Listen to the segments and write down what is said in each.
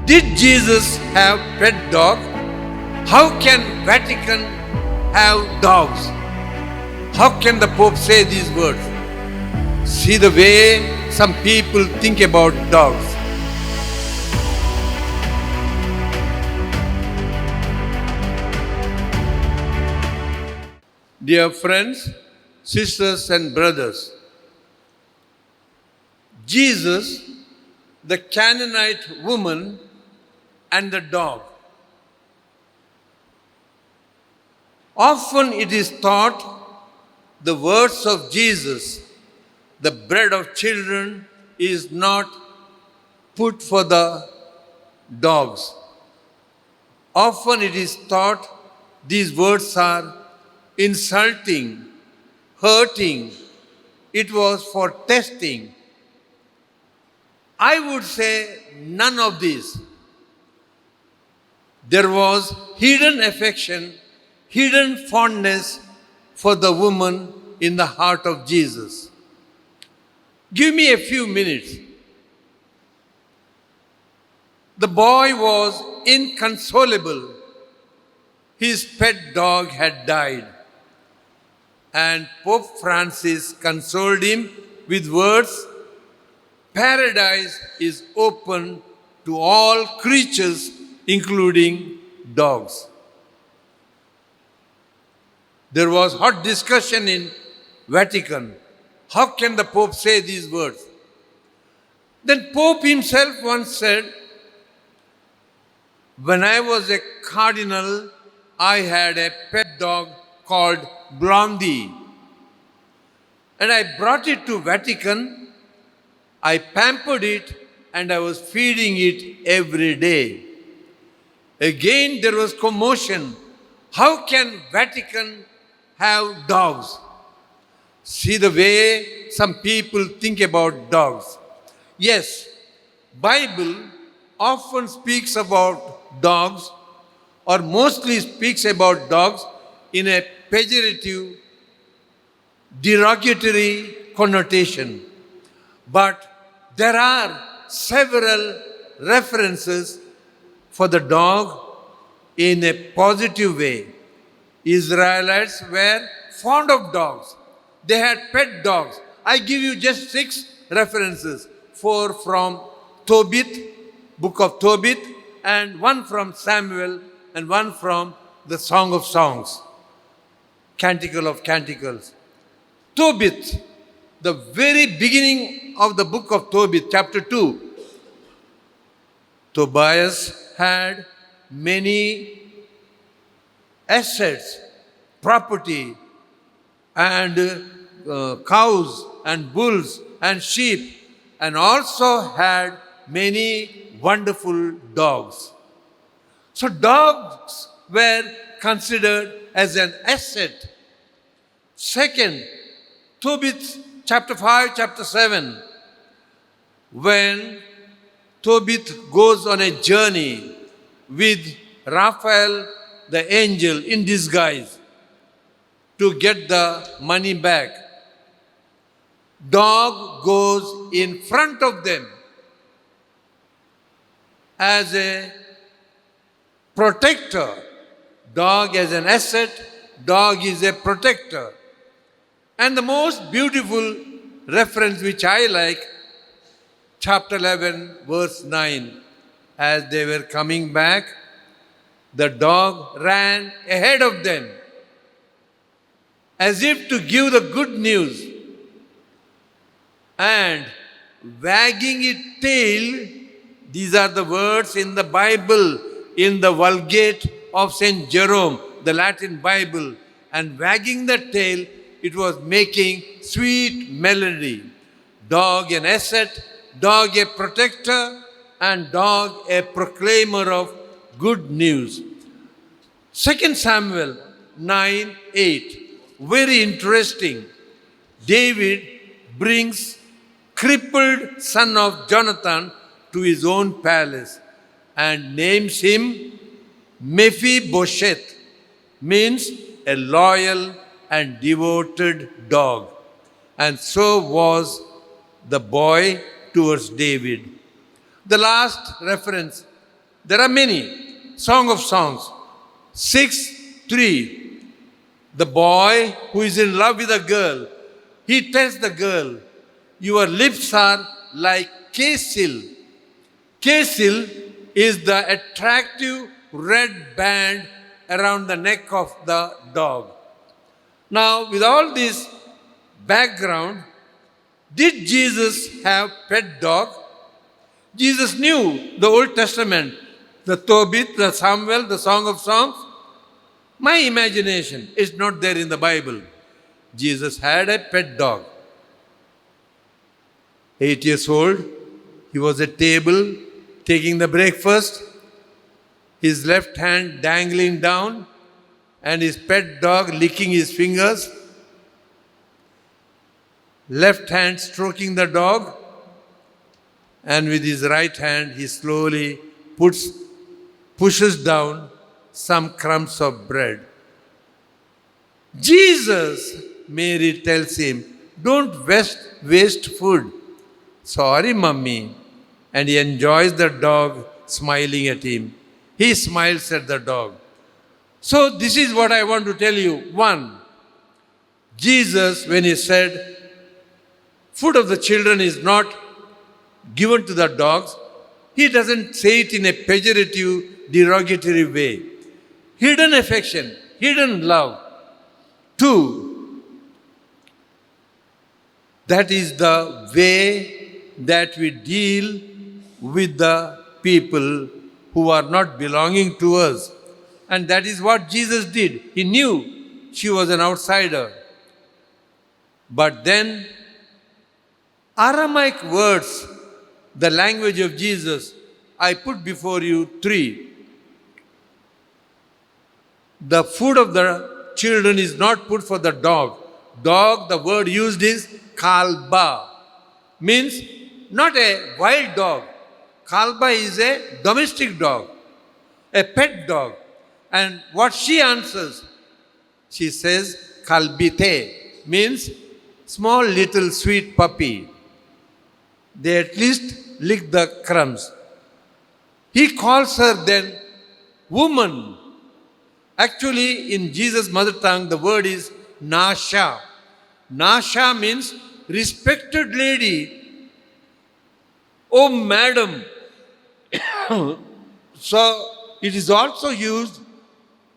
Did Jesus have pet dog? How can Vatican have dogs? How can the Pope say these words? See the way some people think about dogs. Dear friends, sisters and brothers, Jesus, the Canaanite woman, and the dog. Often it is thought the words of Jesus, the bread of children, is not put for the dogs. Often it is thought these words are insulting, hurting. It was for testing. I would say none of these. There was hidden affection, hidden fondness for the woman in the heart of Jesus. Give me a few minutes. The boy was inconsolable. His pet dog had died. And Pope Francis consoled him with words, "Paradise is open to all creatures, including dogs." There was hot discussion in Vatican. How can the Pope say these words? Then Pope himself once said, "When I was a cardinal, I had a pet dog called Blondie. And I brought it to Vatican. I pampered it and I was feeding it every day." Again there was commotion. How can Vatican have dogs? See the way some people think about dogs. Yes, Bible often speaks about dogs, or mostly speaks about dogs in a pejorative, derogatory connotation. But there are several references for the dog in a positive way. Israelites were fond of dogs. They had pet dogs. I give you just 6 references. 4 from Tobit, book of Tobit, and 1 from Samuel, and 1 from the Song of Songs, Canticle of Canticles. Tobit, the very beginning of the book of Tobit, chapter 2. Tobias had many assets, property, and cows and bulls and sheep, and also had many wonderful dogs. So dogs were considered as an asset. Second, Tobit chapter 5, chapter 7, when Tobit goes on a journey with Raphael the angel in disguise to get the money back. Dog goes in front of them as a protector. Dog as an asset, dog is a protector. And the most beautiful reference which I like, chapter 11, verse 9. As they were coming back, the dog ran ahead of them as if to give the good news, and wagging its tail. These are the words in the Bible, in the Vulgate of St. Jerome, the Latin Bible. And wagging the tail, it was making sweet melody. Dog an asset, dog a protector, and dog a proclaimer of good news. 2 Samuel 9:8. Very interesting. David brings crippled son of Jonathan to his own palace and names him Mephibosheth, means a loyal and devoted dog. And so was the boy towards David. The last reference, There are many. Song of Songs 6:3. The boy who is in love with a girl, he tells the girl, your lips are like casil. Casil is the attractive red band around the neck of the dog. Now, with all this background, did Jesus have pet dog? Jesus knew the Old Testament, the Tobit, the Samuel, the Song of Songs. My imagination is not there in the Bible. Jesus had a pet dog. 8 years old, he was at table taking the breakfast, his left hand dangling down and his pet dog licking his fingers, left hand stroking the dog, and with his right hand he slowly pushes down some crumbs of bread. Jesus, Mary tells him, don't waste food. Sorry, mummy. And he enjoys the dog smiling at him. He smiles at the dog. So this is what I want to tell you. One, Jesus, when he said, food of the children is not given to the dogs, he doesn't say it in a pejorative, derogatory way. Hidden affection, hidden love. Two, that is the way that we deal with the people who are not belonging to us. And that is what Jesus did. He knew she was an outsider. But then, Aramaic words, the language of Jesus, I put before you three. The food of the children is not put for the dog. Dog, the word used is kalba. Means not a wild dog. Kalba is a domestic dog, a pet dog. And what she answers, she says, kalbite, means small little sweet puppy. They at least lick the crumbs. He calls her then woman. Actually, in Jesus' mother tongue, the word is nasha. Nasha means respected lady. Oh, madam. So, it is also used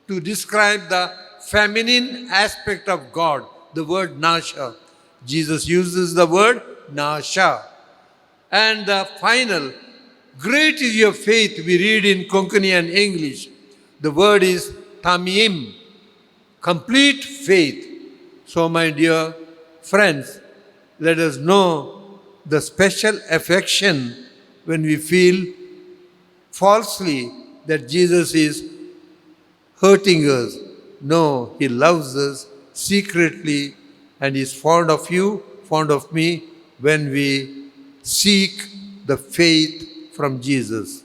to describe the feminine aspect of God, the word nasha. Jesus uses the word nasha. And the final, great is your faith, we read in Konkani and English. The word is tamim, complete faith. So, my dear friends, let us know the special affection when we feel falsely that Jesus is hurting us. No, he loves us secretly and is fond of you, fond of me when we seek the faith from Jesus.